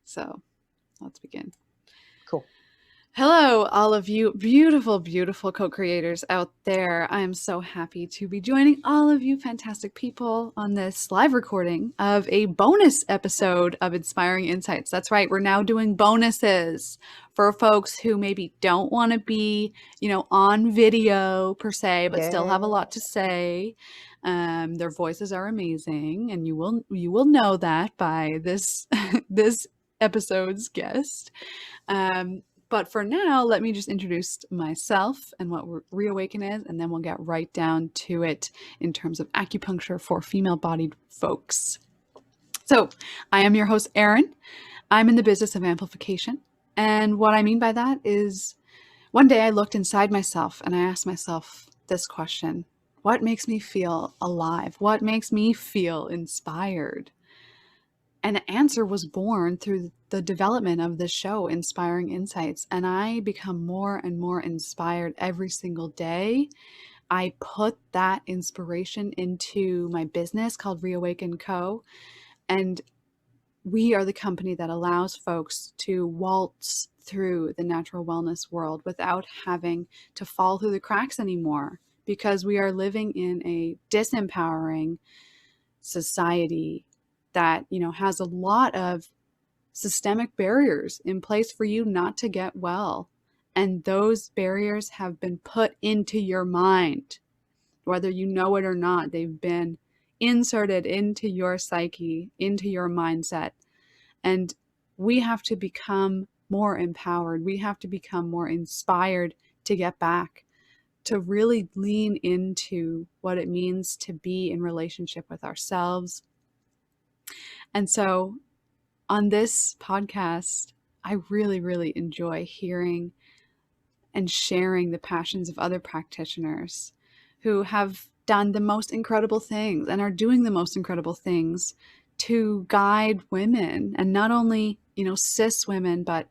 So let's begin. Cool. Hello, all of you beautiful, beautiful co-creators out there. I am so happy to be joining all of you fantastic people on this live recording of a bonus episode of Inspiring Insights. That's right, we're now doing bonuses for folks who maybe don't want to be, on video per se, but still have a lot to say. Their voices are amazing, and you will know that by this this episode's guest. But for now, let me just introduce myself and what Reawaken is, and then we'll get right down to it in terms of acupuncture for female-bodied folks. So I am your host, Erin. I'm in the business of amplification. And what I mean by that is one day I looked inside myself and I asked myself this question: what makes me feel alive? What makes me feel inspired? And an answer was born through the development of this show, Inspiring Insights. And I become more and more inspired every single day. I put that inspiration into my business called Reawaken Co. And we are the company that allows folks to waltz through the natural wellness world without having to fall through the cracks anymore, because we are living in a disempowering society that, has a lot of systemic barriers in place for you not to get well. And those barriers have been put into your mind, whether you know it or not. They've been inserted into your psyche, into your mindset. And we have to become more empowered. We have to become more inspired to get back, to really lean into what it means to be in relationship with ourselves. And so on this podcast, I really, really enjoy hearing and sharing the passions of other practitioners who have done the most incredible things and are doing the most incredible things to guide women, and not only, cis women, but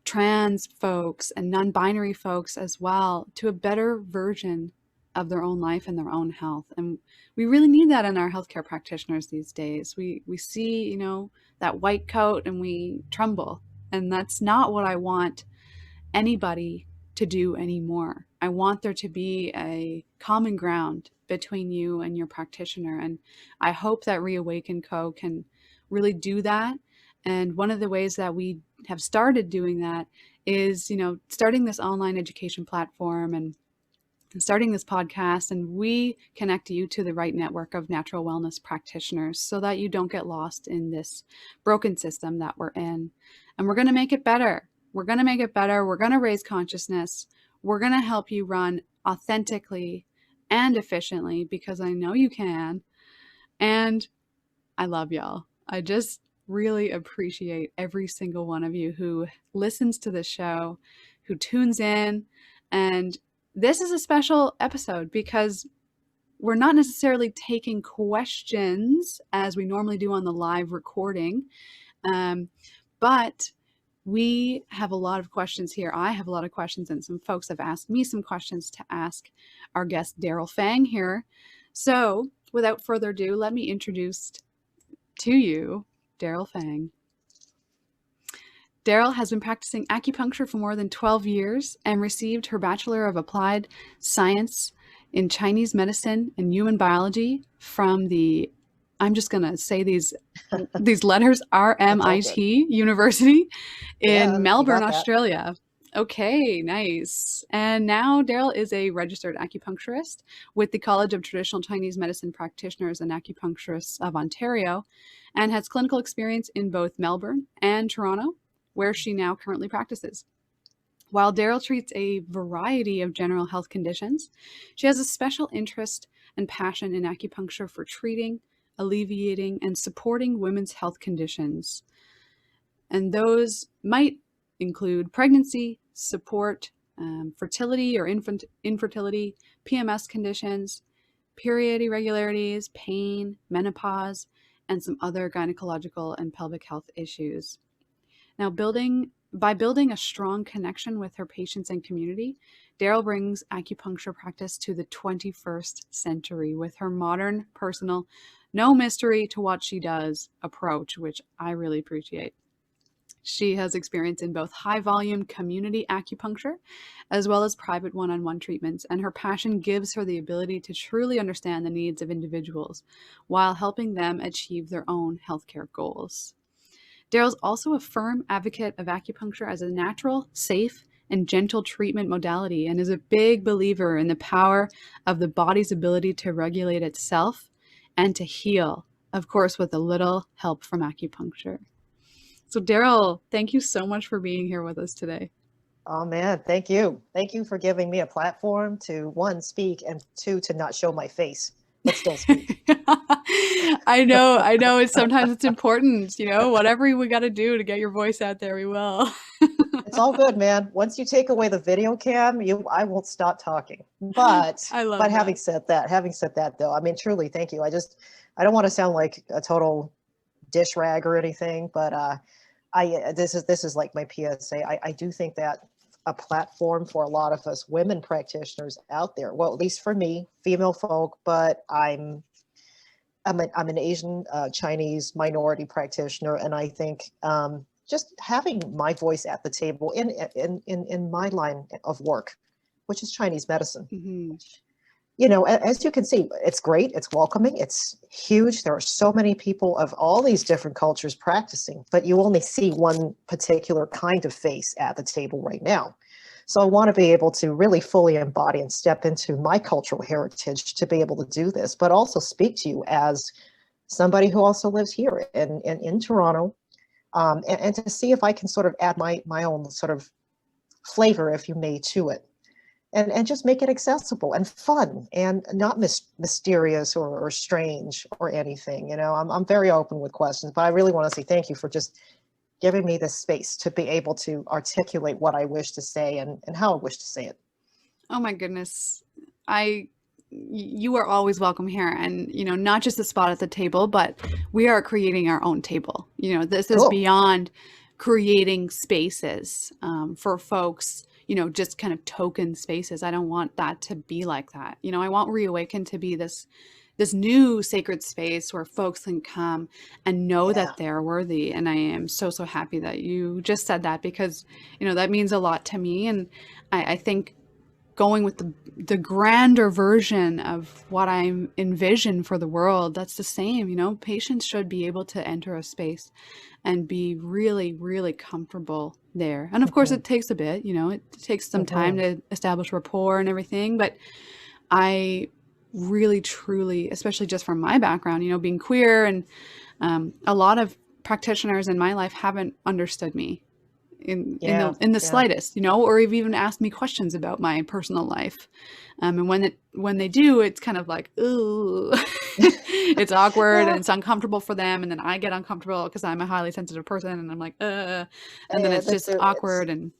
trans folks and non-binary folks as well, to a better version of their own life and their own health. And we really need that in our healthcare practitioners these days. We see, that white coat and we tremble. And that's not what I want anybody to do anymore. I want there to be a common ground between you and your practitioner. And I hope that Reawaken Co. can really do that. And one of the ways that we have started doing that is, starting this online education platform and starting this podcast, and we connect you to the right network of natural wellness practitioners so that you don't get lost in this broken system that we're in. And we're going to make it better. We're going to make it better. We're going to raise consciousness. We're going to help you run authentically and efficiently, because I know you can. And I love y'all. I just really appreciate every single one of you who listens to this show, who tunes in. And this is a special episode because we're not necessarily taking questions as we normally do on the live recording, but we have a lot of questions here. I have a lot of questions, and some folks have asked me some questions to ask our guest, Daryl Fang, here. So without further ado, let me introduce to you Daryl Fang. Daryl has been practicing acupuncture for more than 12 years and received her Bachelor of Applied Science in Chinese Medicine and Human Biology from the, I'm just going to say these letters, RMIT University in Melbourne, Australia. Okay, nice. And now Daryl is a registered acupuncturist with the College of Traditional Chinese Medicine Practitioners and Acupuncturists of Ontario, and has clinical experience in both Melbourne and Toronto, where she now currently practices. While Daryl treats a variety of general health conditions, she has a special interest and passion in acupuncture for treating, alleviating, and supporting women's health conditions. And those might include pregnancy, support, fertility or infertility, PMS conditions, period irregularities, pain, menopause, and some other gynecological and pelvic health issues. Now, by building a strong connection with her patients and community, Daryl brings acupuncture practice to the 21st century with her modern, personal, no mystery to what she does approach, which I really appreciate. She has experience in both high volume community acupuncture as well as private one on one treatments, and her passion gives her the ability to truly understand the needs of individuals while helping them achieve their own healthcare goals. Daryl's also a firm advocate of acupuncture as a natural, safe, and gentle treatment modality, and is a big believer in the power of the body's ability to regulate itself and to heal, of course, with a little help from acupuncture. So, Daryl, thank you so much for being here with us today. Oh man, thank you. Thank you for giving me a platform to, one, speak, and two, to not show my face, but still speak. I know. It's important, whatever we got to do to get your voice out there, we will. It's all good, man. Once you take away the video cam, I won't stop talking. But I love having said that though, I mean, truly, thank you. I don't want to sound like a total dish rag or anything, but this is like my PSA. I do think that a platform for a lot of us women practitioners out there, well, at least for me, female folk, but I'm an Asian Chinese minority practitioner, and I think just having my voice at the table in my line of work, which is Chinese medicine. Mm-hmm. You know, as you can see, it's great, it's welcoming, it's huge. There are so many people of all these different cultures practicing, but you only see one particular kind of face at the table right now. So I want to be able to really fully embody and step into my cultural heritage to be able to do this, but also speak to you as somebody who also lives here in Toronto, and to see if I can sort of add my own sort of flavor, if you may, to it. And just make it accessible and fun and not mysterious or strange or anything. You know, I'm very open with questions, but I really want to say thank you for just giving me this space to be able to articulate what I wish to say and how I wish to say it. Oh my goodness. You are always welcome here, and not just a spot at the table, but we are creating our own table. This is Cool. Beyond creating spaces for folks, just kind of token spaces. I don't want that to be like that. I want Reawaken to be this new sacred space where folks can come and know that they're worthy. And I am so happy that you just said that, because that means a lot to me. And I think going with the grander version of what I envision for the world, that's the same. Patients should be able to enter a space and be really, really comfortable there. And of course, it takes a bit, it takes some time to establish rapport and everything. But I really, truly, especially just from my background, being queer, and a lot of practitioners in my life haven't understood me in the slightest, or have even asked me questions about my personal life. And when they do, it's kind of like, ooh, it's awkward and it's uncomfortable for them. And then I get uncomfortable because I'm a highly sensitive person, and I'm like, and then it's just awkward. And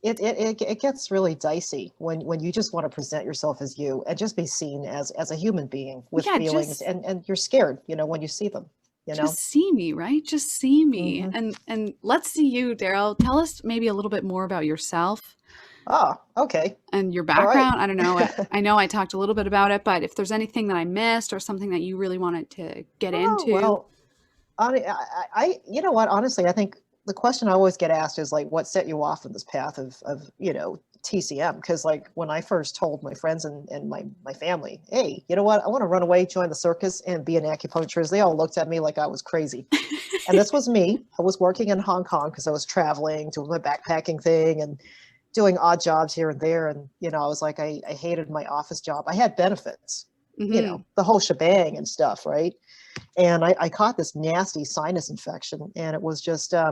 it gets really dicey when you just want to present yourself as you and just be seen as a human being with feelings, and you're scared, when you see them. Just see me, right? Just see me. And let's see you, Daryl. Tell us maybe a little bit more about yourself. Oh, okay. And your background. Right. I don't know. I know I talked a little bit about it, but if there's anything that I missed or something that you really wanted to get into. Well, you know what? Honestly, I think the question I always get asked is like, what set you off on this path of TCM? Because like when I first told my friends and my family, hey, you know what? I want to run away, join the circus, and be an acupuncturist. They all looked at me like I was crazy. And this was me. I was working in Hong Kong because I was traveling, doing my backpacking thing and doing odd jobs here and there. And, I was like, I hated my office job. I had benefits, the whole shebang and stuff, right? And I caught this nasty sinus infection, and it was just, I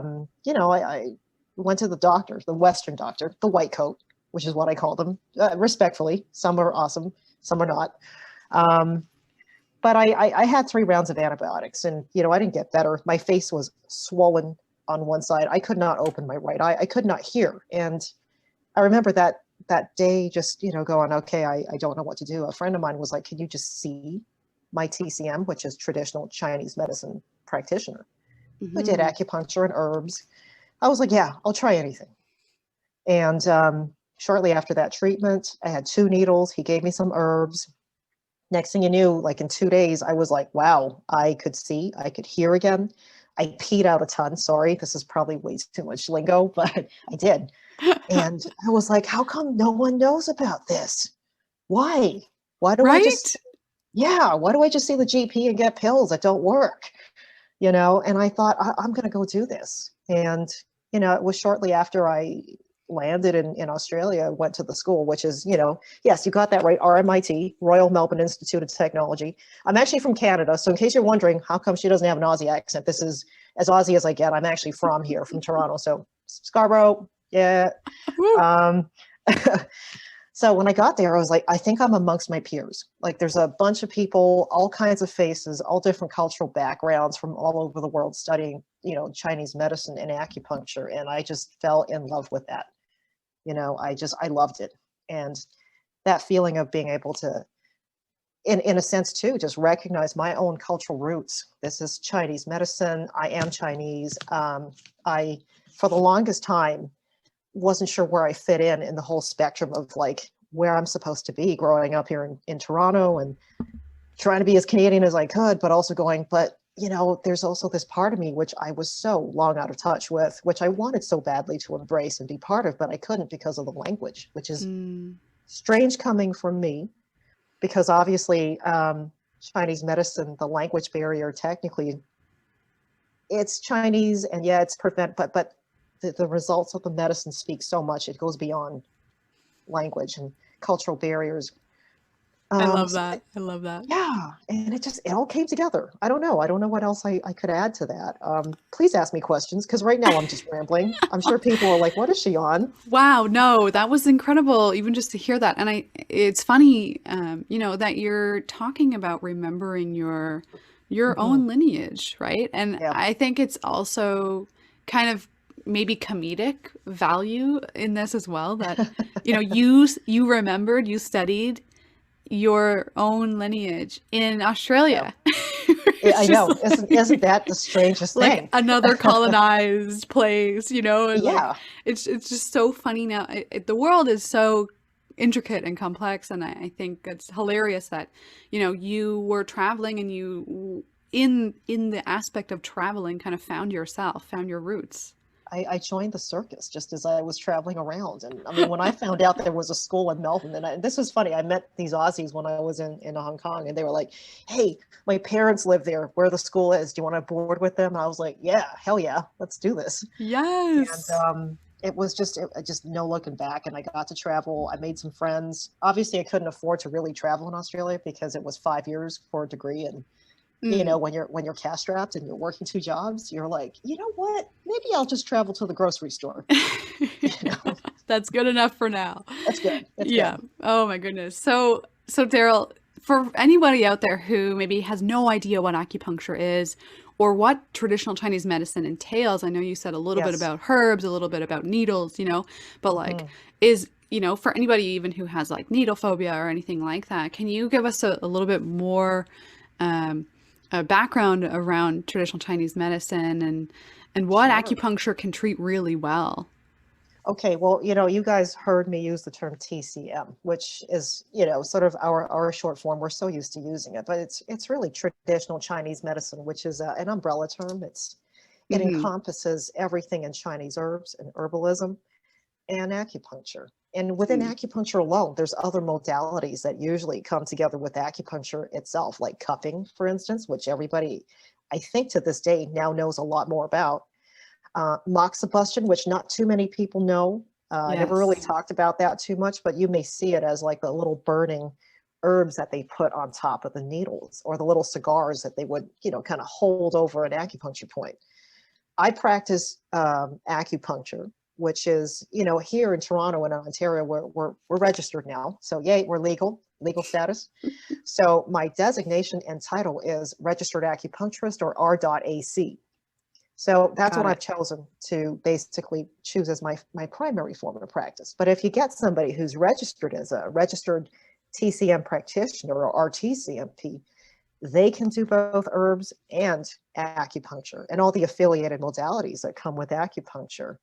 went to the doctor, the Western doctor, the white coat, which is what I call them, respectfully. Some are awesome, some are not. But I had 3 rounds of antibiotics, and, I didn't get better. My face was swollen on one side. I could not open my right eye. I could not hear. And I remember that day just, going, okay, I don't know what to do. A friend of mine was like, can you just see my TCM, which is traditional Chinese medicine practitioner, who did acupuncture and herbs. I was like, yeah, I'll try anything. And shortly after that treatment, I had 2 needles. He gave me some herbs. Next thing you knew, like in 2 days, I was like, wow, I could see, I could hear again. I peed out a ton. Sorry, this is probably way too much lingo, but I did. And I was like, how come no one knows about this? Why? Why do I just, Right? yeah, why do I just see the GP and get pills that don't work? And I thought, I'm going to go do this. And, it was shortly after I landed in Australia, went to the school, which is, yes, you got that right, RMIT, Royal Melbourne Institute of Technology. I'm actually from Canada. So in case you're wondering, how come she doesn't have an Aussie accent? This is as Aussie as I get. I'm actually from here, from Toronto. So Scarborough, yeah. Woo. Um, So when I got there, I was like, I think I'm amongst my peers. Like there's a bunch of people, all kinds of faces, all different cultural backgrounds from all over the world studying, Chinese medicine and acupuncture. And I just fell in love with that. I loved it. And that feeling of being able to, in a sense too, just recognize my own cultural roots. This is Chinese medicine. I am Chinese. For the longest time, wasn't sure where I fit in the whole spectrum of like where I'm supposed to be growing up here in Toronto and trying to be as Canadian as I could, but also going, but there's also this part of me which I was so long out of touch with, which I wanted so badly to embrace and be part of, but I couldn't because of the language, which is strange coming from me, because obviously Chinese medicine, the language barrier, technically it's Chinese and yeah, it's but the results of the medicine speak so much. It goes beyond language and cultural barriers. I love So that. I love that. yeah, and it all came together. I don't know what else I could add to that. Please ask me questions, because right now I'm just rambling. I'm sure people are like, what is she on? Wow, no, that was incredible, even just to hear that. And it's funny, that you're talking about remembering your Mm-hmm. own lineage, right? And Yeah. I think it's also kind of maybe comedic value in this as well, that you remembered, you studied your own lineage in Yeah. Australia. Yeah, I It's just know. Isn't that the strangest like thing? another colonized place, and like Yeah. it's just so funny now. The world is so intricate and complex, and I think it's hilarious that you were traveling and you in the aspect of traveling kind of found yourself, found your roots. I joined the circus just as I was traveling around. And I mean, when I found out there was a school in Melbourne, and this was funny, I met these Aussies when I was in Hong Kong, and they were like, hey, my parents live there where the school is. Do you want to board with them? And I was like, yeah, hell yeah, let's do this. And Yes. it was just no looking back. And I got to travel. I made some friends. Obviously, I couldn't afford to really travel in Australia because it was 5 years for a degree. And Mm. when you're cash strapped and you're working two jobs, you're like, you know what? Maybe I'll just travel to the grocery store. You know, That's good enough for now. that's good. That's Yeah. good. Oh my goodness. So Daryl, for anybody out there who maybe has no idea what acupuncture is or what traditional Chinese medicine entails, I know you said a little bit Yes. about herbs, a little bit about needles, but like Hmm. is, for anybody even who has like needle phobia or anything like that, can you give us a little bit more um, background around traditional Chinese medicine and what Sure. acupuncture can treat really well? Okay, well, you guys heard me use the term TCM, which is, sort of our short form. We're so used to using it, but it's really traditional Chinese medicine, which is an umbrella term. It Hmm. encompasses everything in Chinese herbs and herbalism and acupuncture. And within acupuncture alone, there's other modalities that usually come together with acupuncture itself, like cupping, for instance, which everybody, I think to this day, now knows a lot more about. Moxibustion, which not too many people know. I never really Yes. talked about that too much, but you may see it as like the little burning herbs that they put on top of the needles, or the little cigars that they would, kind of hold over an acupuncture point. I practice acupuncture, which is, here in Toronto and Ontario, we're registered now. So yay, we're legal status. So my designation and title is Registered Acupuncturist, or R.AC. So that's Got what it. I've chosen to basically choose as my primary form of practice. But if you get somebody who's registered as a registered TCM practitioner, or RTCMP, they can do both herbs and acupuncture and all the affiliated modalities that come with acupuncture.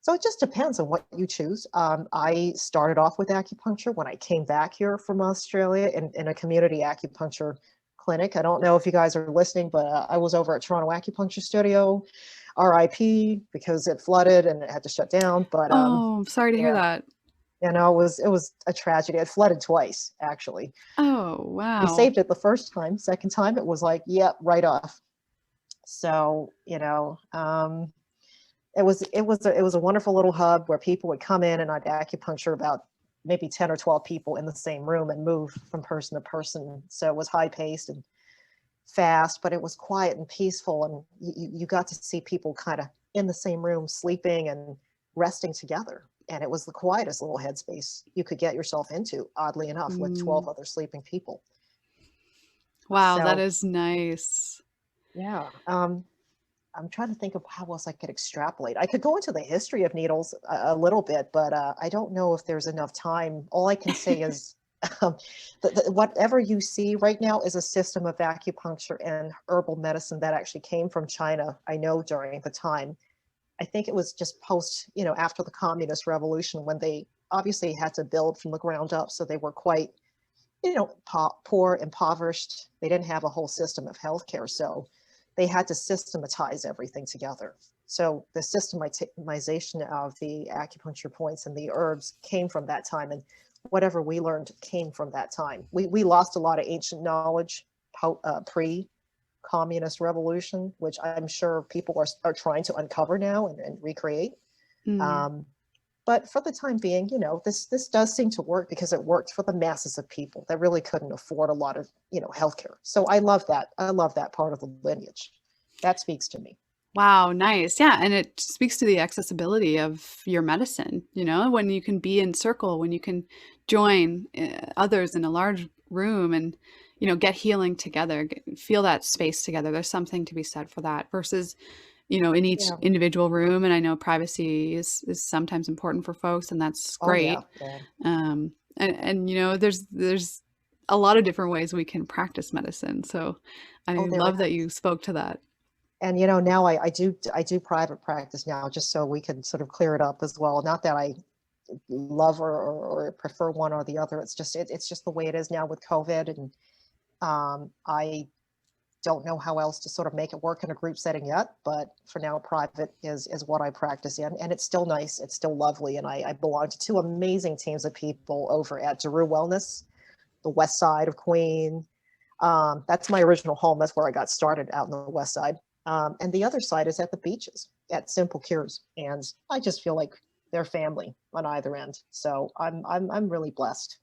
So it just depends on what you choose. I started off with acupuncture when I came back here from Australia in a community acupuncture clinic. I don't know if you guys are listening, but I was over at Toronto Acupuncture Studio, RIP, because it flooded and it had to shut down. But Oh, I'm sorry to hear yeah, that. it was a tragedy. It flooded twice, actually. Oh, We wow. saved it the first time. Second time, it was like, yep, right off. So, it was a wonderful little hub where people would come in and I'd acupuncture about maybe 10 or 12 people in the same room and move from person to person. So it was high paced and fast, but it was quiet and peaceful. And you got to see people kind of in the same room, sleeping and resting together. And it was the quietest little headspace you could get yourself into, oddly enough, with Mm. 12 other sleeping people. Wow, that So, is nice. yeah. I'm trying to think of how else I could extrapolate. I could go into the history of needles a little bit, but I don't know if there's enough time. All I can say is um, whatever you see right now is a system of acupuncture and herbal medicine that actually came from China, I know, during the time. I think it was just post, after the Communist Revolution when they obviously had to build from the ground up. So they were quite, poor, impoverished. They didn't have a whole system of healthcare. So they had to systematize everything together. So the systemization of the acupuncture points and the herbs came from that time. And whatever we learned came from that time. We lost a lot of ancient knowledge pre-communist revolution, which I'm sure people are trying to uncover now and recreate. Mm. Um, but for the time being, this does seem to work because it worked for the masses of people that really couldn't afford a lot of, healthcare. So I love that. I love that part of the lineage. That speaks to me. Wow, nice. Yeah, and it speaks to the accessibility of your medicine, when you can be in circle, when you can join others in a large room and, get healing together, feel that space together. There's something to be said for that versus, in each Yeah. individual room. And I know privacy is sometimes important for folks, and that's Oh yeah. great. Yeah. And there's a lot of different ways we can practice medicine. So I Oh, there love that is. you spoke to that. And now I do private practice now just so we can sort of clear it up as well. Not that I love or prefer one or the other. It's just the way it is now with COVID, and I don't know how else to sort of make it work in a group setting yet. But for now, private is what I practice in, and it's still nice. It's still lovely, and I belong to two amazing teams of people over at Daryl Wellness, the west side of Queen. That's my original home. That's where I got started, out in the west side. And the other side is at the beaches at Simple Cures, and I just feel like they're family on either end. So I'm really blessed.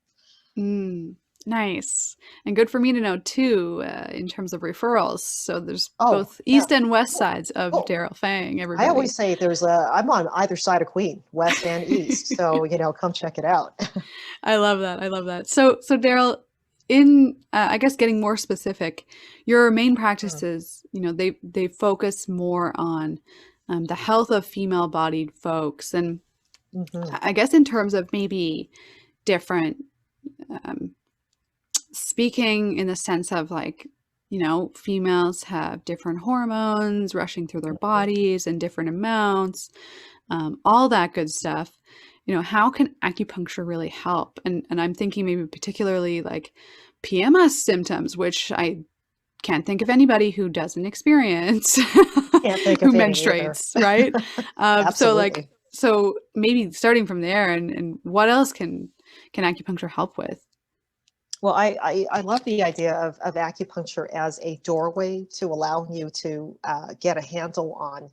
Mm, nice. And good for me to know too, in terms of referrals. So there's Oh both yeah, east and west sides of cool. Daryl Fang, I everybody. always say I'm on either side of Queen, west and east. So come check it out. I love that. I love that. So Daryl, in I guess getting more specific, your main practices, they focus more on the health of female-bodied folks, and Mm-hmm. I guess in terms of maybe different um, speaking in the sense of like, females have different hormones rushing through their Mm-hmm. bodies in different amounts, all that good stuff. How can acupuncture really help? And I'm thinking maybe particularly like PMS symptoms, which I can't think of anybody who doesn't experience Can't think who of any either. menstruates, right? Absolutely. So maybe starting from there, and what else can acupuncture help with? Well, I love the idea of acupuncture as a doorway to allowing you to get a handle on,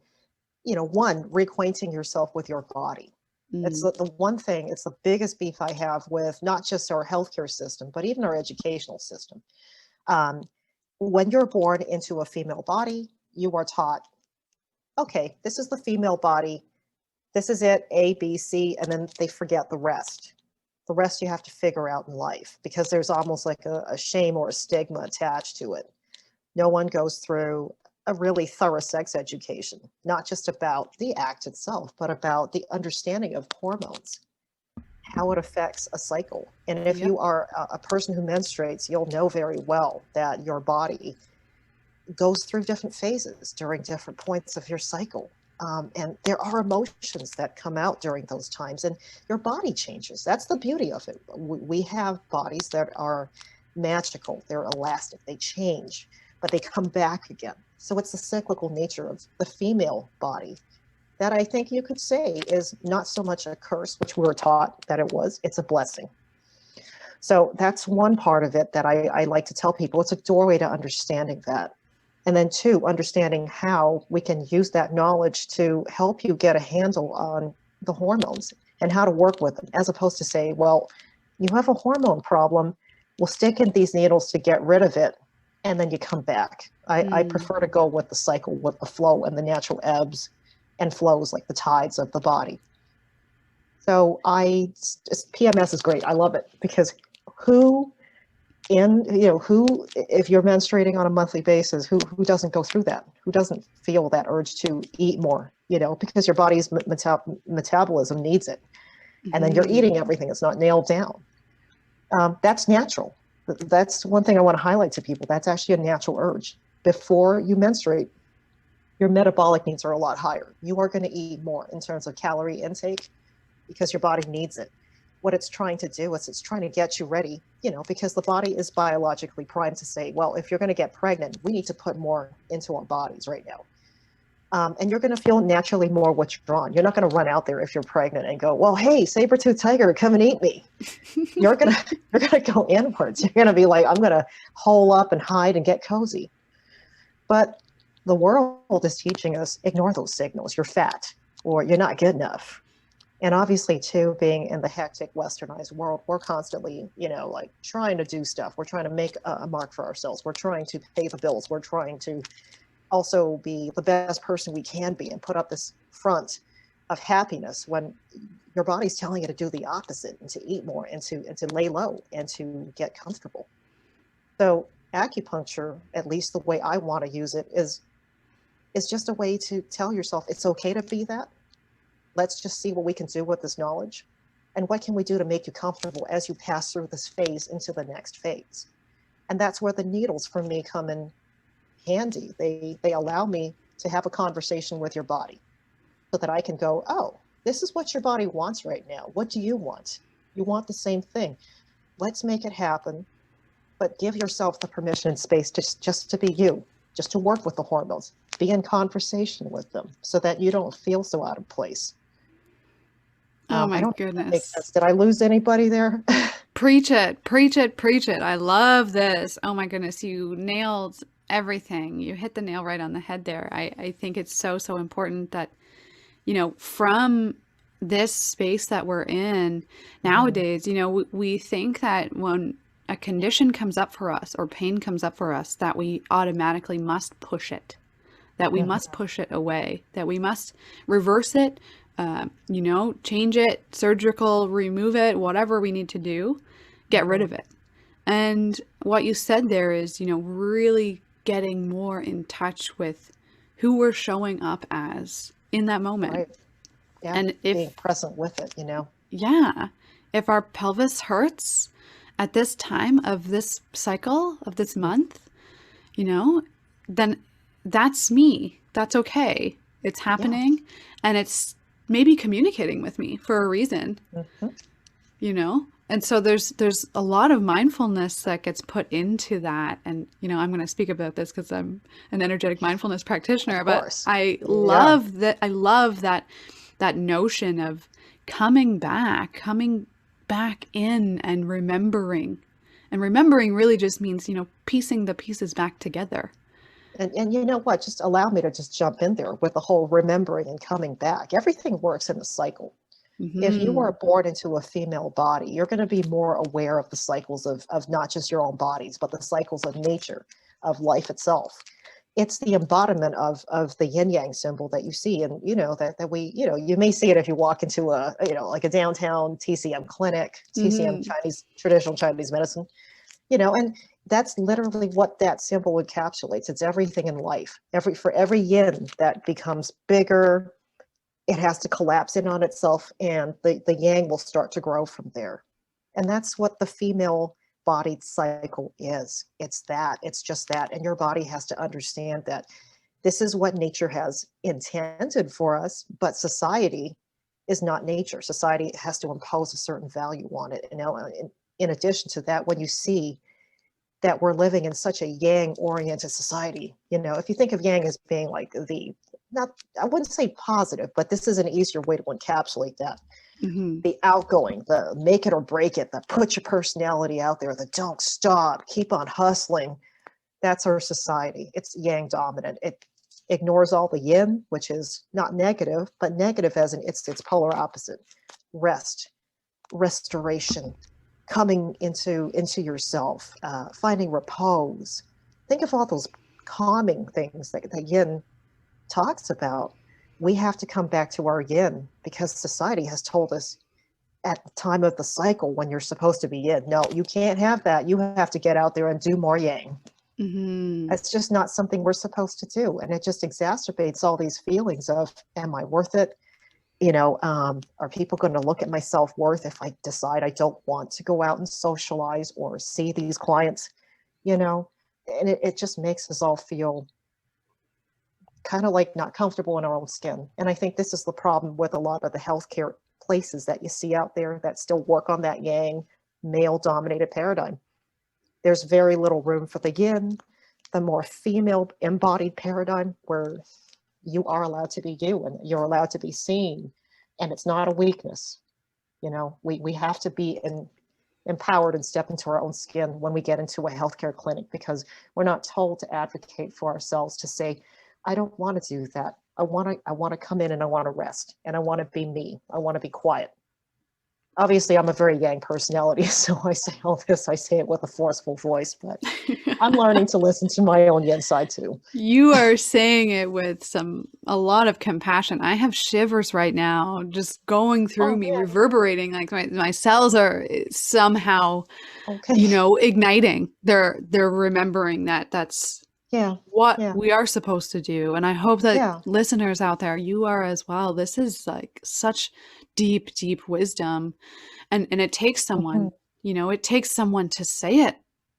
one, reacquainting yourself with your body. It's Mm, the one thing, it's the biggest beef I have with not just our healthcare system, but even our educational system. Um, when you're born into a female body, you are taught, okay, this is the female body, this is it, A, B, C, and then they forget the rest. The rest you have to figure out in life because there's almost like a shame or a stigma attached to it. No one goes through a really thorough sex education, not just about the act itself, but about the understanding of hormones, how it affects a cycle. And if yep. you are a person who menstruates, you'll know very well that your body goes through different phases during different points of your cycle. And there are emotions that come out during those times, and your body changes. That's the beauty of it. We have bodies that are magical, they're elastic, they change, but they come back again. So it's the cyclical nature of the female body that I think you could say is not so much a curse, which we were taught that it was, it's a blessing. So that's one part of it that I like to tell people. It's a doorway to understanding that. And then two, understanding how we can use that knowledge to help you get a handle on the hormones and how to work with them, as opposed to say, well, you have a hormone problem, we'll stick in these needles to get rid of it, and then you come back. I prefer to go with the cycle, with the flow and the natural ebbs and flows, like the tides of the body. So PMS is great. I love it, because who, if you're menstruating on a monthly basis, who doesn't go through that? Who doesn't feel that urge to eat more, because your body's metabolism needs it. And then you're eating everything. It's not nailed down. That's natural. That's one thing I want to highlight to people. That's actually a natural urge. Before you menstruate, your metabolic needs are a lot higher. You are going to eat more in terms of calorie intake because your body needs it. What it's trying to do is it's trying to get you ready, because the body is biologically primed to say, well, if you're going to get pregnant, we need to put more into our bodies right now. And you're going to feel naturally more withdrawn. You're not going to run out there if you're pregnant and go, well, hey, saber-tooth tiger, come and eat me. You're going to go inwards. You're going to be like, I'm going to hole up and hide and get cozy. But the world is teaching us, ignore those signals. You're fat, or you're not good enough. And obviously, too, being in the hectic westernized world, we're constantly, trying to do stuff. We're trying to make a mark for ourselves. We're trying to pay the bills. We're trying to also be the best person we can be and put up this front of happiness when your body's telling you to do the opposite and to eat more and to lay low and to get comfortable. So acupuncture, at least the way I want to use it, is just a way to tell yourself it's okay to be that. Let's just see what we can do with this knowledge. And what can we do to make you comfortable as you pass through this phase into the next phase? And that's where the needles for me come in handy. They allow me to have a conversation with your body so that I can go, oh, this is what your body wants right now. What do you want? You want the same thing. Let's make it happen, but give yourself the permission and space just to be you, just to work with the hormones, be in conversation with them so that you don't feel so out of place. Oh my goodness. Did I lose anybody there? Preach it, preach it, preach it. I love this. Oh my goodness. You nailed everything. You hit the nail right on the head there. I think it's so important that, from this space that we're in nowadays, we think that when a condition comes up for us or pain comes up for us, that we automatically must push it, that we must push it away, that we must reverse it, change it, surgical, remove it, whatever we need to do, get rid of it. And what you said there is, really getting more in touch with who we're showing up as in that moment. Right. Yeah, and if being present with it, Yeah. If our pelvis hurts at this time of this cycle, of this month, then that's me. That's okay. It's happening. Yeah. And it's maybe communicating with me for a reason, And so there's a lot of mindfulness that gets put into that. And, I'm going to speak about this because I'm an energetic mindfulness practitioner, but I love that. I love that notion of coming back in and remembering. And remembering really just means, piecing the pieces back together. And you know what? Just allow me to just jump in there with the whole remembering and coming back. Everything works in a cycle. If you are born into a female body, you're going to be more aware of the cycles of not just your own bodies, but the cycles of nature, of life itself. It's the embodiment of the yin yang symbol that you see. And, that we, you may see it if you walk into a, like a downtown TCM clinic, TCM traditional Chinese medicine, and that's literally what that symbol encapsulates. It's everything in life. For every yin that becomes bigger, it has to collapse in on itself, and the yang will start to grow from there. And that's what the female-bodied cycle is. It's just that. And your body has to understand that this is what nature has intended for us, but society is not nature. Society has to impose a certain value on it. In addition to that, when you see that we're living in such a yang oriented society. You know, if you think of yang as being like the, not, I wouldn't say positive, but this is an easier way to encapsulate that. Mm-hmm. The outgoing, the make it or break it, the put your personality out there, the don't stop, keep on hustling. That's our society. It's yang dominant. It ignores all the yin, which is not negative, but negative as in it's polar opposite. Rest, restoration, coming into yourself, finding repose. Think of all those calming things that the yin talks about. We have to come back to our yin because society has told us at the time of the cycle when you're supposed to be yin, no, you can't have that. You have to get out there and do more yang. Mm-hmm. That's just not something we're supposed to do. And it just exacerbates all these feelings of, am I worth it? You know, are people going to look at my self-worth if I decide I don't want to go out and socialize or see these clients, you know? And it just makes us all feel kind of like not comfortable in our own skin. And I think this is the problem with a lot of the healthcare places that you see out there that still work on that yang male-dominated paradigm. There's very little room for the yin, the more female embodied paradigm where you are allowed to be you and you're allowed to be seen. And it's not a weakness. You know, we have to be empowered and step into our own skin when we get into a healthcare clinic, because we're not told to advocate for ourselves, to say, I don't want to do that. I want to come in and I want to rest and I want to be me. I want to be quiet. Obviously, I'm a very yang personality, so I say all this, I say it with a forceful voice, but I'm learning to listen to my own yin side too. You are saying it with a lot of compassion. I have shivers right now, just going through me, reverberating, like my cells are somehow, you know, igniting. They're remembering that's what we are supposed to do. And I hope that listeners out there, you are as well. This is like such deep, deep wisdom. And it takes someone, you know, it takes someone to say it,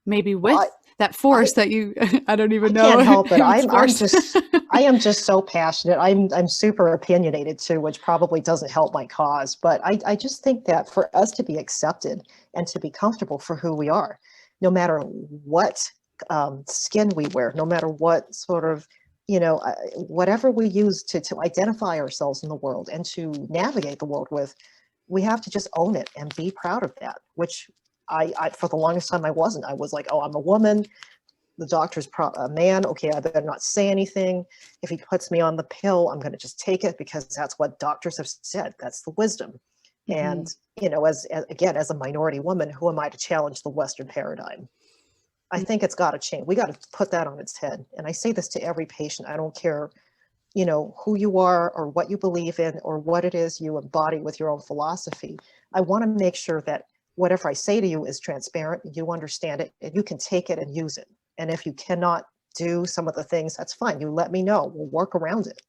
maybe with that force that you, I don't even know. I can't help it. I am just so passionate. I'm super opinionated too, which probably doesn't help my cause. But I just think that for us to be accepted and to be comfortable for who we are, no matter what skin we wear, no matter what sort of, you know, whatever we use to identify ourselves in the world and to navigate the world with, we have to just own it and be proud of that, which I for the longest time I wasn't. I was like, oh, I'm a woman. The doctor's a man. Okay, I better not say anything. If he puts me on the pill, I'm going to just take it because that's what doctors have said. That's the wisdom. And, you know, as a minority woman, who am I to challenge the Western paradigm? I think it's got to change. We got to put that on its head. And I say this to every patient. I don't care, you know, who you are or what you believe in or what it is you embody with your own philosophy. I want to make sure that whatever I say to you is transparent, you understand it, and you can take it and use it. And if you cannot do some of the things, that's fine. You let me know. We'll work around it.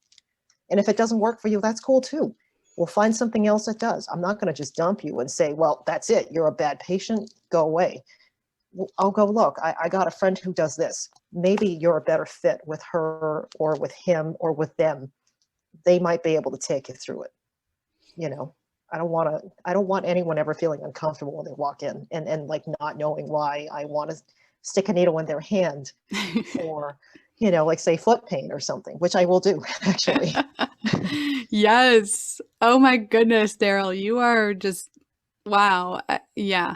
And if it doesn't work for you, that's cool too. We'll find something else that does. I'm not going to just dump you and say, well, that's it. You're a bad patient. Go away. I'll go, look, I got a friend who does this. Maybe you're a better fit with her or with him or with them. They might be able to take you through it. You know, I don't want anyone ever feeling uncomfortable when they walk in and like not knowing why I want to stick a needle in their hand or, you know, like say foot pain or something, which I will do actually. Yes. Oh my goodness, Daryl, you are just, wow. Yeah.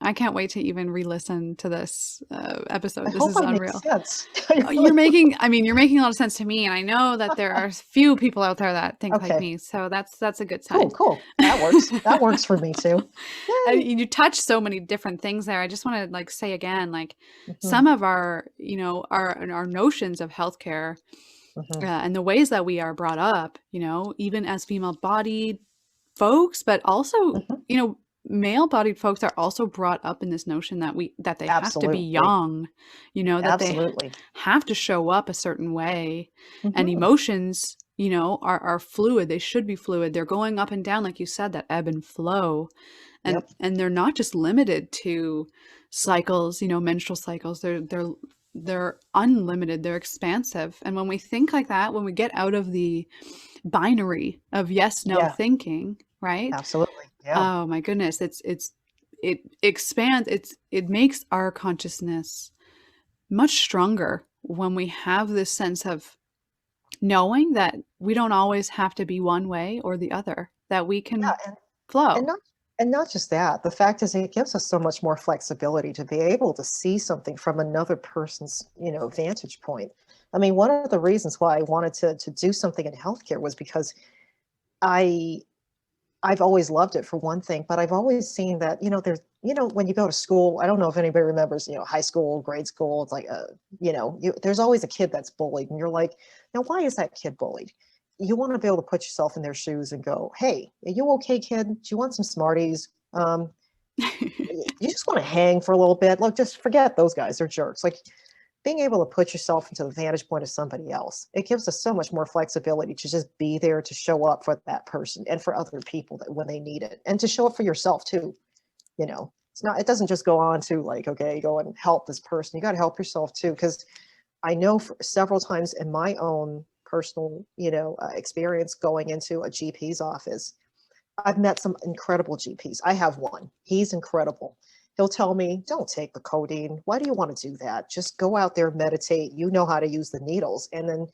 I can't wait to even re-listen to this episode. This is unreal. You're making a lot of sense to me. And I know that there are few people out there that think like me. So that's a good sign. Cool. That works. That works for me too. You touch so many different things there. I just want to like say again, like some of our, you know, our notions of healthcare and the ways that we are brought up, you know, even as female-bodied folks, but also, you know, male-bodied folks are also brought up in this notion that they have to be young, you know, that they have to show up a certain way, and emotions, you know, are fluid. They should be fluid. They're going up and down, like you said, that ebb and flow, and they're not just limited to cycles, you know, menstrual cycles. They're unlimited. They're expansive. And when we think like that, when we get out of the binary of yes, no thinking, right? Absolutely. Yeah. Oh my goodness. It's it expands, it makes our consciousness much stronger when we have this sense of knowing that we don't always have to be one way or the other, that we Yeah, can and flow. not just that. The fact is, it gives us so much more flexibility to be able to see something from another person's, vantage point. I mean, one of the reasons why I wanted to do something in healthcare was because I I've always loved it for one thing, but I've always seen that, there's, when you go to school, I don't know if anybody remembers, high school, grade school, it's like, there's always a kid that's bullied and you're like, now, why is that kid bullied? You want to be able to put yourself in their shoes and go, hey, are you okay, kid? Do you want some Smarties? You just want to hang for a little bit. Look, just forget those guys. They're jerks. Like, being able to put yourself into the vantage point of somebody else, it gives us so much more flexibility to just be there to show up for that person and for other people that when they need it, and to show up for yourself too. It doesn't just go on to like, okay, go and help this person. You got to help yourself too. Because I know for several times in my own personal, experience going into a GP's office, I've met some incredible GPs. I have one. He's incredible. He'll tell me, don't take the codeine. Why do you want to do that? Just go out there, meditate. You know how to use the needles. And then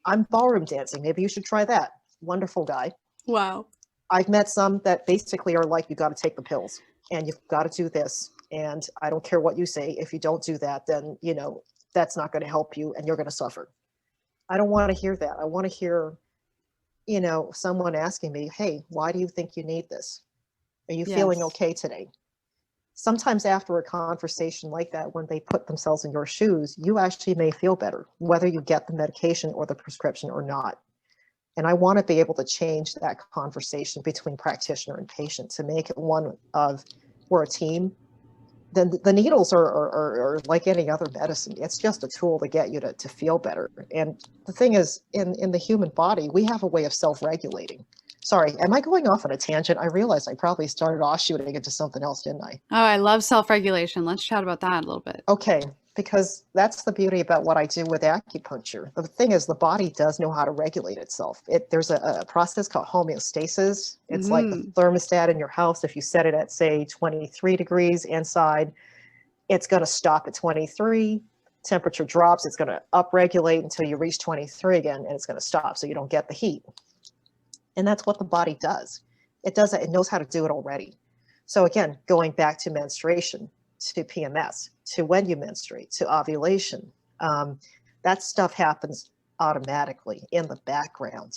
I'm ballroom dancing. Maybe you should try that. Wonderful guy. Wow. I've met some that basically are like, you got to take the pills and you've got to do this. And I don't care what you say. If you don't do that, then, that's not going to help you and you're going to suffer. I don't want to hear that. I want to hear, someone asking me, hey, why do you think you need this? Are you feeling Yes. okay today? Sometimes after a conversation like that, when they put themselves in your shoes, you actually may feel better, whether you get the medication or the prescription or not. And I want to be able to change that conversation between practitioner and patient to make it one of, we're a team. Then the needles are like any other medicine. It's just a tool to get you to feel better. And the thing is, in the human body, we have a way of self-regulating. Sorry, am I going off on a tangent? I realized I probably started off shooting into something else, didn't I? Oh, I love self-regulation. Let's chat about that a little bit. Okay, because that's the beauty about what I do with acupuncture. The thing is, the body does know how to regulate itself. There's a process called homeostasis. It's like the thermostat in your house. If you set it at, say, 23 degrees inside, it's going to stop at 23. Temperature drops, it's going to upregulate until you reach 23 again, and it's going to stop so you don't get the heat. And that's what the body does. It does it. It knows how to do it already. So again, going back to menstruation, to PMS, to when you menstruate, to ovulation, that stuff happens automatically in the background.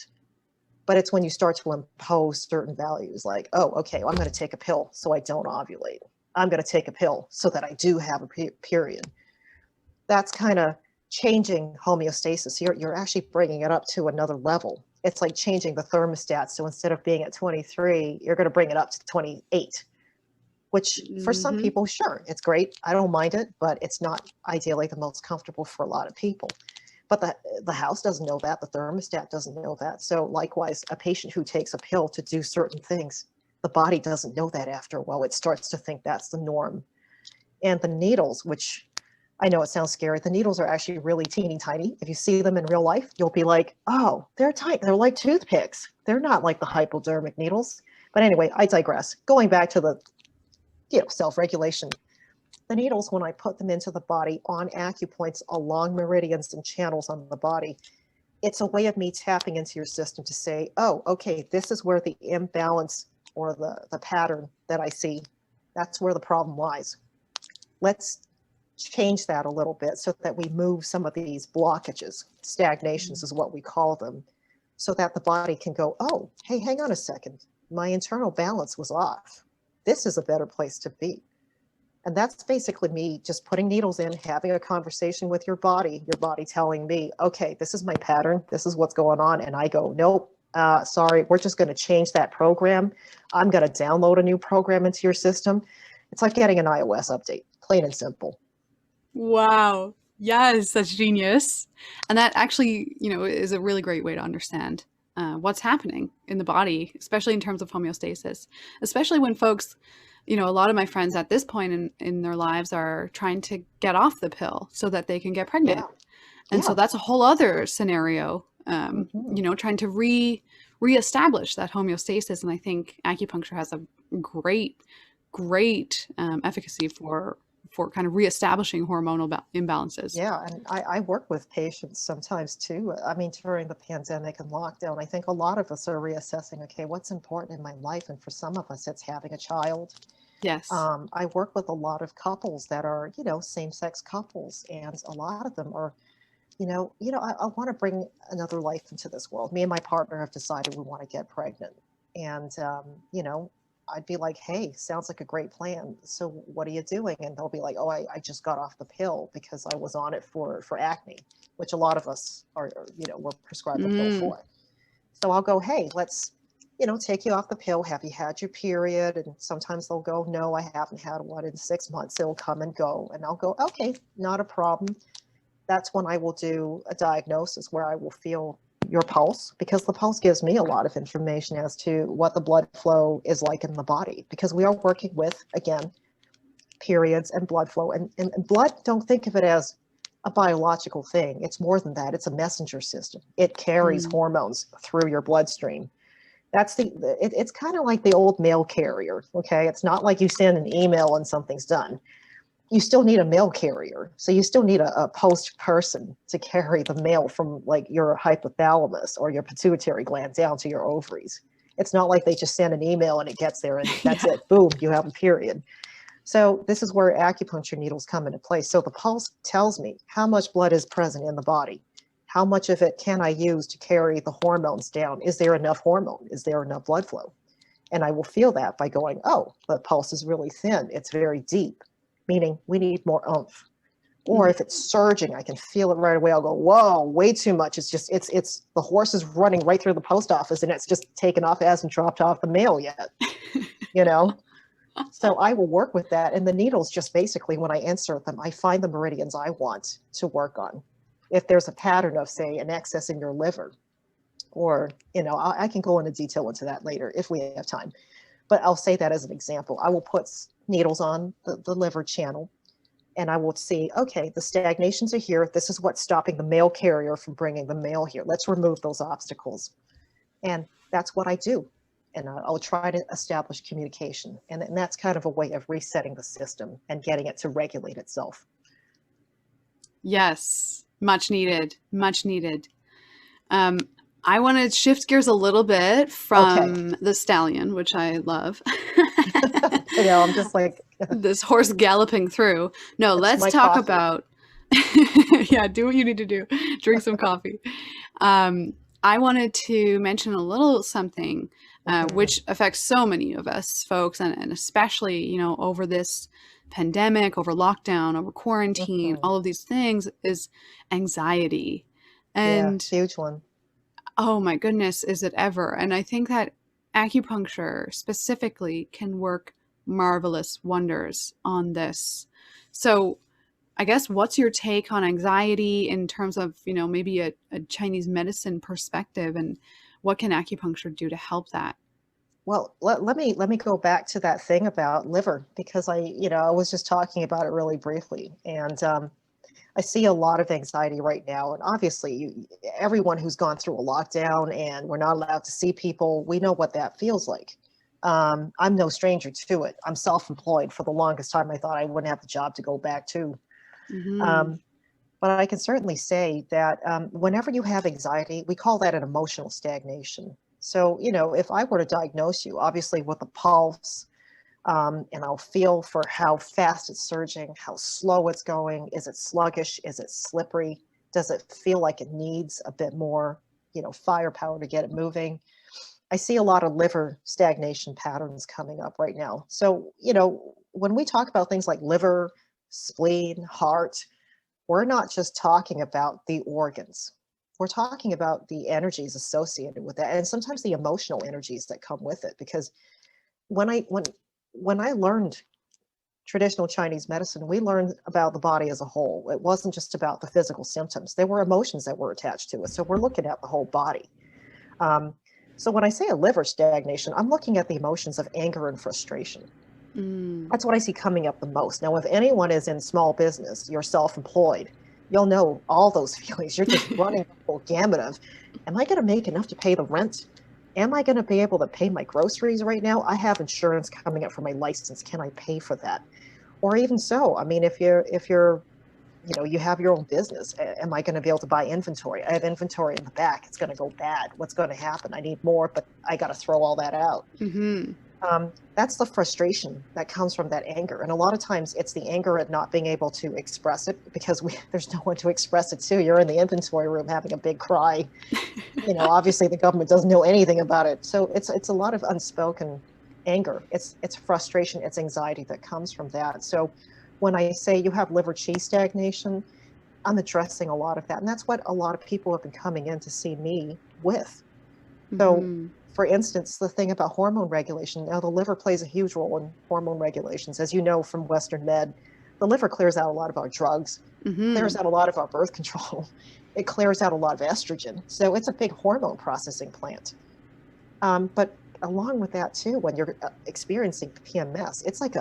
But it's when you start to impose certain values like, oh, okay, well, I'm going to take a pill so I don't ovulate. I'm going to take a pill so that I do have a period. That's kind of changing homeostasis. You're actually bringing it up to another level. It's like changing the thermostat. So instead of being at 23, you're going to bring it up to 28, which for some people, sure, it's great. I don't mind it, but it's not ideally the most comfortable for a lot of people. But the house doesn't know that. The thermostat doesn't know that. So likewise, a patient who takes a pill to do certain things, the body doesn't know that after a while. It starts to think that's the norm. And the needles, which I know it sounds scary, the needles are actually really teeny tiny. If you see them in real life, you'll be like, oh, they're tiny. They're like toothpicks. They're not like the hypodermic needles. But anyway, I digress. Going back to the self-regulation. The needles, when I put them into the body on acupoints along meridians and channels on the body, it's a way of me tapping into your system to say, oh, okay, this is where the imbalance or the pattern that I see, that's where the problem lies. Let's change that a little bit so that we move some of these blockages, stagnations is what we call them, so that the body can go, oh, hey, hang on a second. My internal balance was off. This is a better place to be. And that's basically me just putting needles in, having a conversation with your body telling me, okay, this is my pattern. This is what's going on. And I go, nope, sorry, we're just going to change that program. I'm going to download a new program into your system. It's like getting an iOS update, plain and simple. Wow. Yes, that's genius. And that actually, is a really great way to understand what's happening in the body, especially in terms of homeostasis, especially when folks, a lot of my friends at this point in their lives are trying to get off the pill so that they can get pregnant. Yeah. And so that's a whole other scenario, trying to reestablish that homeostasis. And I think acupuncture has a great great efficacy for kind of reestablishing hormonal imbalances. Yeah, and I work with patients sometimes too. I mean, during the pandemic and lockdown, I think a lot of us are reassessing, okay, what's important in my life? And for some of us, it's having a child. Yes. I work with a lot of couples that are, same-sex couples, and a lot of them are, I want to bring another life into this world. Me and my partner have decided we want to get pregnant. And, I'd be like, hey, sounds like a great plan. So what are you doing? And they'll be like, oh, I just got off the pill because I was on it for acne, which a lot of us we're prescribed the pill for. So I'll go, hey, let's, take you off the pill. Have you had your period? And sometimes they'll go, no, I haven't had one in 6 months. It'll come and go. And I'll go, okay, not a problem. That's when I will do a diagnosis where I will feel your pulse, because the pulse gives me a lot of information as to what the blood flow is like in the body, because we are working with, again, periods and blood flow. And blood, don't think of it as a biological thing. It's more than that. It's a messenger system. It carries hormones through your bloodstream. That's it's kind of like the old mail carrier, okay? It's not like you send an email and something's done. You still need a mail carrier. So you still need a post person to carry the mail from like your hypothalamus or your pituitary gland down to your ovaries. It's not like they just send an email and it gets there and that's it. Boom, you have a period. So this is where acupuncture needles come into place. So the pulse tells me how much blood is present in the body. How much of it can I use to carry the hormones down? Is there enough hormone? Is there enough blood flow? And I will feel that by going, oh, the pulse is really thin. It's very deep, meaning we need more oomph. Or if it's surging, I can feel it right away. I'll go, whoa, way too much. It's just, it's the horse is running right through the post office and it's just taken off, hasn't dropped off the mail yet, So I will work with that. And the needles just basically, when I insert them, I find the meridians I want to work on. If there's a pattern of, say, an excess in your liver, or, I can go into detail into that later if we have time. But I'll say that as an example. I will put needles on the liver channel, and I will see, okay, the stagnations are here. This is what's stopping the mail carrier from bringing the mail here. Let's remove those obstacles. And that's what I do. And I'll try to establish communication. And that's kind of a way of resetting the system and getting it to regulate itself. Yes, much needed, much needed. I want to shift gears a little bit from the stallion, which I love. I'm just like this horse galloping through. No, let's talk about, yeah, do what you need to do. Drink some coffee. I wanted to mention a little something which affects so many of us folks, and especially, over this pandemic, over lockdown, over quarantine, all of these things, is anxiety. And huge one. Oh my goodness, is it ever? And I think that acupuncture specifically can work marvelous wonders on this. So I guess, what's your take on anxiety in terms of, maybe a Chinese medicine perspective, and what can acupuncture do to help that? Well, let me go back to that thing about liver, because I was just talking about it really briefly. And I see a lot of anxiety right now. And obviously, everyone who's gone through a lockdown and we're not allowed to see people, we know what that feels like. I'm no stranger to it. I'm self-employed. For the longest time, I thought I wouldn't have the job to go back to. But I can certainly say that whenever you have anxiety, we call that an emotional stagnation. So, if I were to diagnose you, obviously with a pulse, and I'll feel for how fast it's surging, how slow it's going. Is it sluggish? Is it slippery? Does it feel like it needs a bit more, firepower to get it moving? I see a lot of liver stagnation patterns coming up right now. So, when we talk about things like liver, spleen, heart, we're not just talking about the organs. We're talking about the energies associated with that, and sometimes the emotional energies that come with it. Because when I learned traditional Chinese medicine, we learned about the body as a whole. It wasn't just about the physical symptoms. There were emotions that were attached to it. So we're looking at the whole body. So when I say a liver stagnation, I'm looking at the emotions of anger and frustration. That's what I see coming up the most. Now, if anyone is in small business, you're self-employed, you'll know all those feelings. You're just running the whole gamut of, am I going to make enough to pay the rent? am I going to be able to pay my groceries right now? I have insurance coming up for my license. Can I pay for that? Or even so, I mean, if you're you have your own business. Am I going to be able to buy inventory? I have inventory in the back. It's going to go bad. What's going to happen? I need more, but I got to throw all that out. Mm-hmm. That's the frustration that comes from that anger. And a lot of times it's the anger at not being able to express it because there's no one to express it to. You're in the inventory room having a big cry. Obviously the government doesn't know anything about it. So it's a lot of unspoken anger. It's frustration, it's anxiety that comes from that. So when I say you have liver qi stagnation, I'm addressing a lot of that. And that's what a lot of people have been coming in to see me with. So, Mm-hmm. for instance, the thing about hormone regulation, now the liver plays a huge role in hormone regulations. As you know from Western med, the liver clears out a lot of our drugs, Mm-hmm. clears out a lot of our birth control. It clears out a lot of estrogen. So it's a big hormone processing plant. But along with that too, when you're experiencing PMS, it's like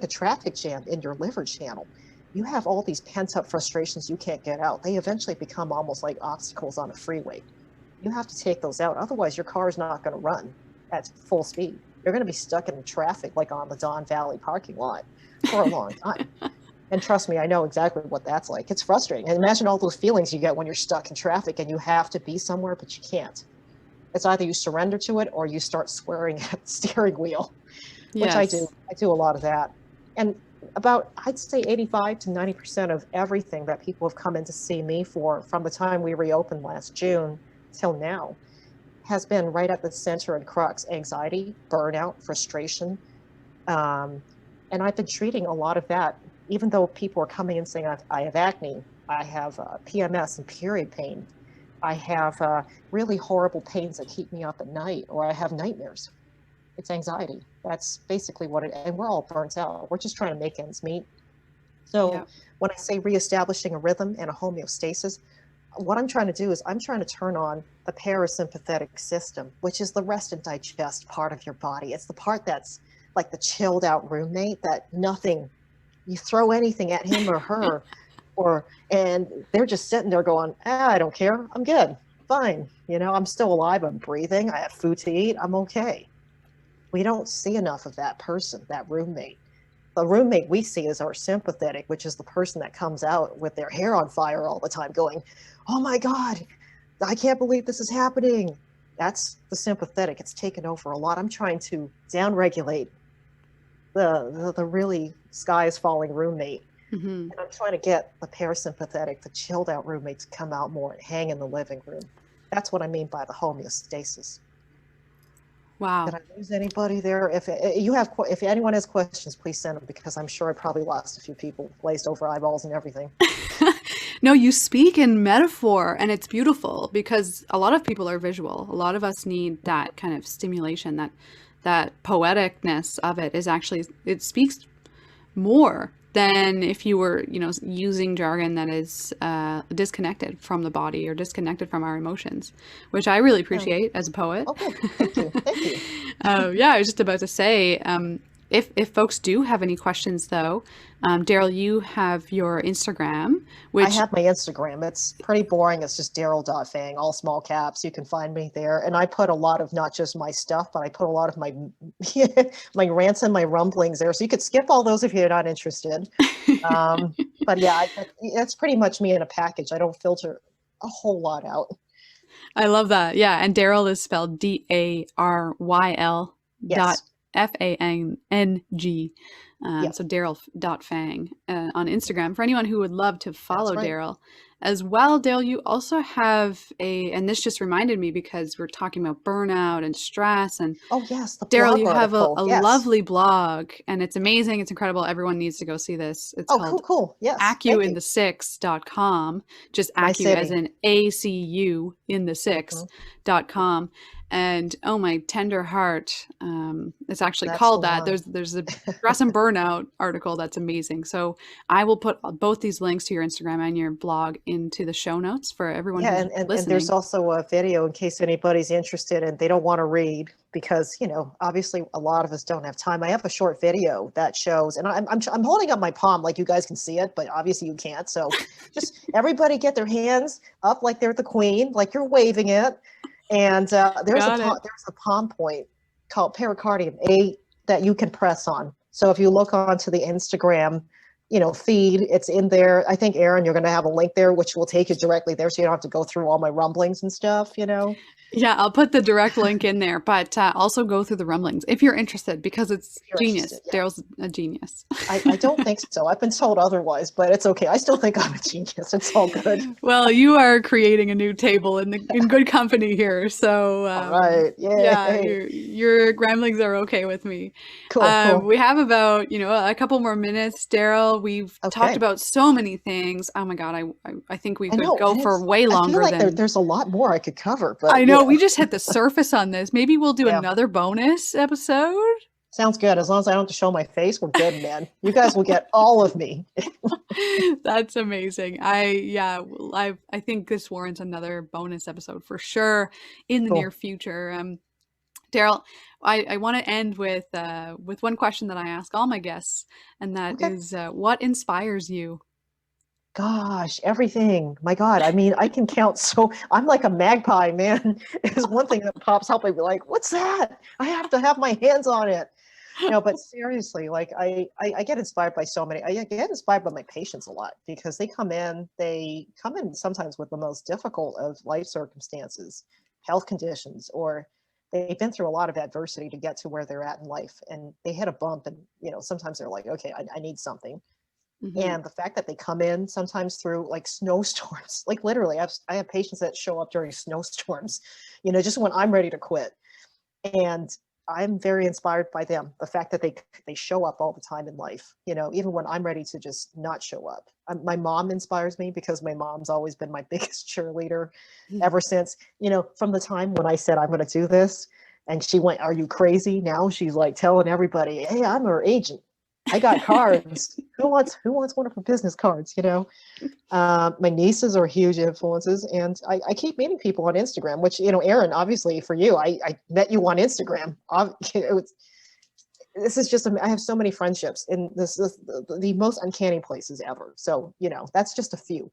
a traffic jam in your liver channel. You have all these pent up frustrations you can't get out. They eventually become almost like obstacles on a freeway. You have to take those out. Otherwise, your car is not going to run at full speed. You're going to be stuck in traffic like on the Don Valley parking lot for a long time. And trust me, I know exactly what that's like. It's frustrating. And imagine all those feelings you get when you're stuck in traffic and you have to be somewhere, but you can't. It's either you surrender to it or you start swearing at the steering wheel, which I do. Yes. I do a lot of that. And about, I'd say 85 to 90% of everything that people have come in to see me for from the time we reopened last June till now has been right at the center and crux: anxiety, burnout, frustration. And I've been treating a lot of that, even though people are coming in saying, I have acne, I have PMS and period pain, I have really horrible pains that keep me up at night, or I have nightmares. It's anxiety. That's basically what it is. And we're all burnt out. We're just trying to make ends meet. So Yeah. when I say reestablishing a rhythm and a homeostasis, what I'm trying to do is I'm trying to turn on the parasympathetic system, which is the rest and digest part of your body. It's the part that's like the chilled out roommate that nothing, you throw anything at him or her, and they're just sitting there going, I don't care. I'm good. Fine. I'm still alive. I'm breathing. I have food to eat. I'm okay. We don't see enough of that person, that roommate. The roommate we see is our sympathetic, which is the person that comes out with their hair on fire all the time going, oh my God, I can't believe this is happening. That's the sympathetic. It's taken over a lot. I'm trying to downregulate the really sky is falling roommate. Mm-hmm. And I'm trying to get the parasympathetic, the chilled out roommate to come out more and hang in the living room. That's what I mean by the homeostasis. Wow. Did I lose anybody there? If anyone has questions, please send them, because I'm sure I probably lost a few people, glazed over eyeballs and everything. No, you speak in metaphor, and it's beautiful because a lot of people are visual. A lot of us need that kind of stimulation, that poeticness of it is actually, it speaks more than if you were, using jargon that is disconnected from the body or disconnected from our emotions, which I really appreciate as a poet. Okay, thank you. Thank you. Yeah, I was just about to say, if folks do have any questions, though, Daryl, you have your Instagram, which I have my Instagram. It's pretty boring. It's just Daryl.Fang, all small caps. You can find me there. And I put a lot of not just my stuff, but I put a lot of my my rants and my rumblings there. So you could skip all those if you're not interested. But yeah, that's pretty much me in a package. I don't filter a whole lot out. I love that. Yeah, and Daryl is spelled Daryl Yes. Fang. Yeah. So Daryl.Fang on Instagram for anyone who would love to follow right. Daryl as well. Daryl, you also have and this just reminded me because we're talking about burnout and stress. And Oh, yes. The Daryl, blog you have a article. Yes. lovely blog, and it's amazing. It's incredible. Everyone needs to go see this. It's called Cool. Yes. Thank you. acuinthe6.com, just My acu city. as in ACU in the 6.com. And oh, my tender heart, it's actually That's called the that. one. There's a stress and burnout article that's amazing. So I will put both these links to your Instagram and your blog into the show notes for everyone who's and listening. there's also a video in case anybody's interested and they don't want to read, because obviously a lot of us don't have time. I have a short video that shows, and I'm holding up my palm like you guys can see it, but obviously you can't. So just everybody get their hands up like they're the queen, like you're waving it. And there's Got it. a palm point called pericardium A that you can press on. So if you look onto the Instagram, feed, it's in there. I think, Erin, you're going to have a link there, which will take you directly there, so you don't have to go through all my rumblings and stuff. Yeah, I'll put the direct link in there, but also go through the rumblings if you're interested because it's If you're genius. interested. Yeah. Daryl's a genius. I don't think so. I've been told otherwise, but it's okay. I still think I'm a genius. It's all good. Well, you are creating a new table in good company here, so All right. yeah, Yay. your gremlins are okay with me. Cool, cool. We have about a couple more minutes, Daryl. We've talked Okay. about so many things. Oh my God, I think we I could know. go And for way I feel longer like than. there's a lot more I could cover, I but know we just hit the surface on this. Maybe we'll do yeah. another bonus episode. Sounds good. As long as I don't have to show my face, we're good, man. You guys will get all of me. That's amazing. I think this warrants another bonus episode for sure in the near Cool. future. Daryl, I want to end with one question that I ask all my guests, and that Okay. is, what inspires you? Gosh, everything. My God. I mean, I can count. So I'm like a magpie, man. It's one thing that pops up. I'd be like, what's that? I have to have my hands on it. But seriously, like I get inspired by so many. I get inspired by my patients a lot because they come in sometimes with the most difficult of life circumstances, health conditions, or they've been through a lot of adversity to get to where they're at in life. And they hit a bump and, sometimes they're like, okay, I need something. Hmm. And the fact that they come in sometimes through like snowstorms, like literally I have patients that show up during snowstorms, just when I'm ready to quit. And I'm very inspired by them. The fact that they show up all the time in life, even when I'm ready to just not show up. My mom inspires me because my mom's always been my biggest cheerleader ever since, from the time when I said I'm going to do this, and she went, "Are you crazy?" Now she's like telling everybody, "Hey, I'm her agent. I got cards. Who wants one of her business cards?" My nieces are huge influences, and I keep meeting people on Instagram, which, Erin, obviously for you, I met you on Instagram. This is just, I have so many friendships, and this is the most uncanny places ever. So, that's just a few.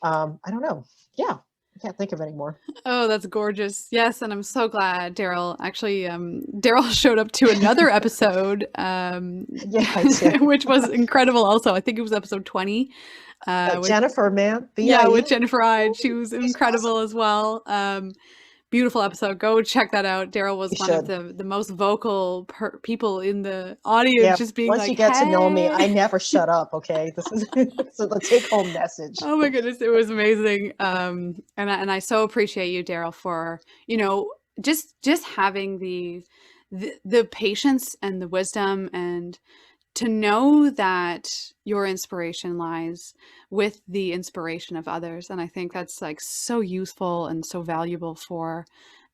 I don't know. Yeah, I can't think of any more. Oh, that's gorgeous. Yes, and I'm so glad Daryl actually Daryl showed up to another episode, Yeah, I did. which was incredible also. I think it was episode 20. With Jennifer, man, Yeah, with BIE. Jennifer Ide. She was She's incredible awesome. as well. Beautiful episode. Go check that out. Daryl was You one of should. the most vocal people in the audience, Yeah, just being once like, you get to know me, I "Hey." never shut up. Okay, this is so the take-home message. Oh my goodness, it was amazing. And I so appreciate you, Daryl, for just having the patience and the wisdom, and to know that your inspiration lies with the inspiration of others. And I think that's like so useful and so valuable for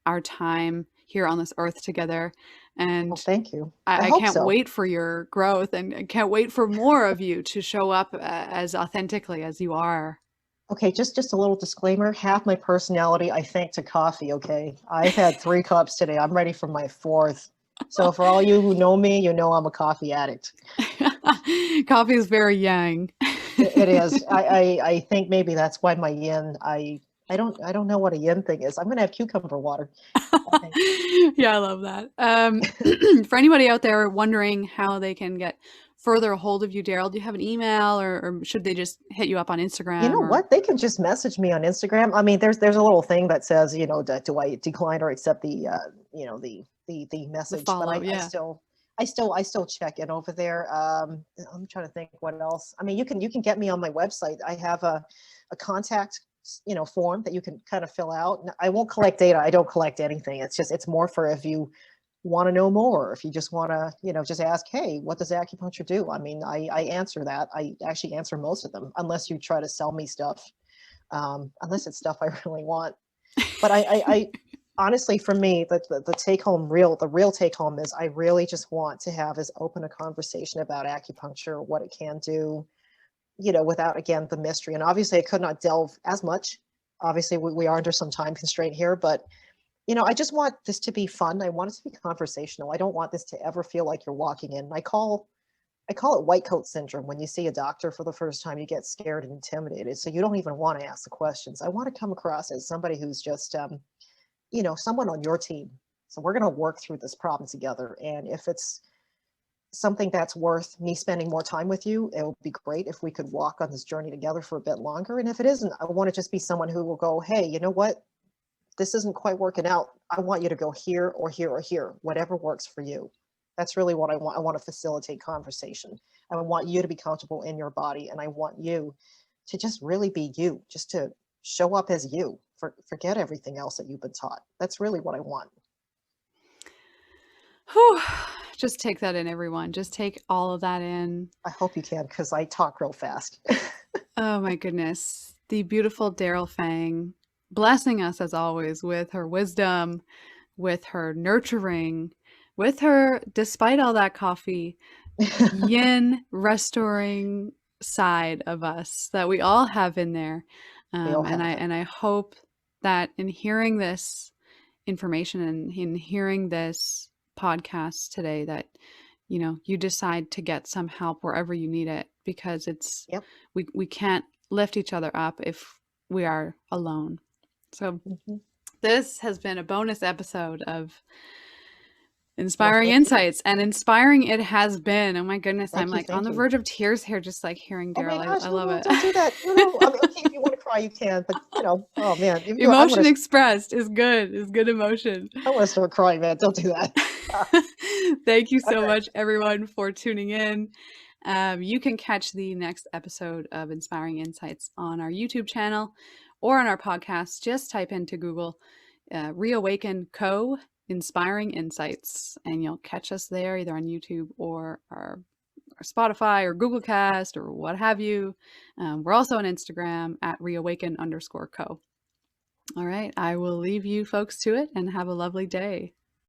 our time here on this earth together. Well, And thank you. I I hope can't so. wait for your growth, and I can't wait for more of you to show up as authentically as you are. Okay, just a little disclaimer. Half my personality, I thank to coffee. Okay, I've had 3 cups today. I'm ready for my fourth. So for all you who know me, you know I'm a coffee addict. Coffee is very yang. It is. I think maybe that's why my yin. I don't know what a yin thing is. I'm gonna have cucumber water, I think. Yeah, I love that. For anybody out there wondering how they can get further a hold of you, Daryl, do you have an email, or should they just hit you up on You Instagram know or what? They can just message me on Instagram. I mean, there's a little thing that says, do I decline or accept the the message? But follow? I Yeah. still I still check in over there. I'm trying to think what else. I mean, you can get me on my website. I have a contact form that you can kind of fill out. I won't collect data. I don't collect anything. It's more for if you want to know more, if you just want to just ask, hey, what does acupuncture do? I mean, I answer that. I actually answer most of them, unless you try to sell me stuff, unless it's stuff I really want. But I honestly, for me, the take home, the real take home is, I really just want to have as open a conversation about acupuncture, what it can do, without, again, the mystery. And obviously I could not delve as much. Obviously we are under some time constraint here, but I just want this to be fun. I want it to be conversational. I don't want this to ever feel like you're walking in. I call it white coat syndrome. When you see a doctor for the first time, you get scared and intimidated. So you don't even want to ask the questions. I want to come across as somebody who's just someone on your team. So we're going to work through this problem together. And if it's something that's worth me spending more time with you, it would be great if we could walk on this journey together for a bit longer. And if it isn't, I want to just be someone who will go, hey, you know what? This isn't quite working out. I want you to go here or here or here, whatever works for you. That's really what I want. I want to facilitate conversation. I want you to be comfortable in your body. And I want you to just really be you, just to show up as you. Forget everything else that you've been taught. That's really what I want. Whew. Just take that in, everyone. Just take all of that in. I hope you can, because I talk real fast. Oh my goodness. The beautiful Daryl Fang, blessing us as always with her wisdom, with her nurturing, with her, despite all that coffee, yin restoring side of us that we all have in there. We all have it. And I hope that in hearing this information and in hearing this podcast today, that you decide to get some help wherever you need it, because it's Yep. we can't lift each other up if we are alone. So this has been a bonus episode of Inspiring Insights, and inspiring it has been. Oh my goodness, I'm like on the verge of tears here, just like hearing Daryl. Oh my gosh, I love it. Don't do that. I mean, okay, if you want to cry, you can, but oh man. Emotion expressed is good. Is good emotion. I want to start crying, man. Don't do that. Thank you so much, everyone, for tuning in. You can catch the next episode of Inspiring Insights on our YouTube channel or on our podcast. Just type into Google Reawaken Co. Inspiring Insights, and you'll catch us there either on YouTube or our Spotify or Google Cast or what have you. We're also on Instagram at reawaken_co. All right, I will leave you folks to it and have a lovely day.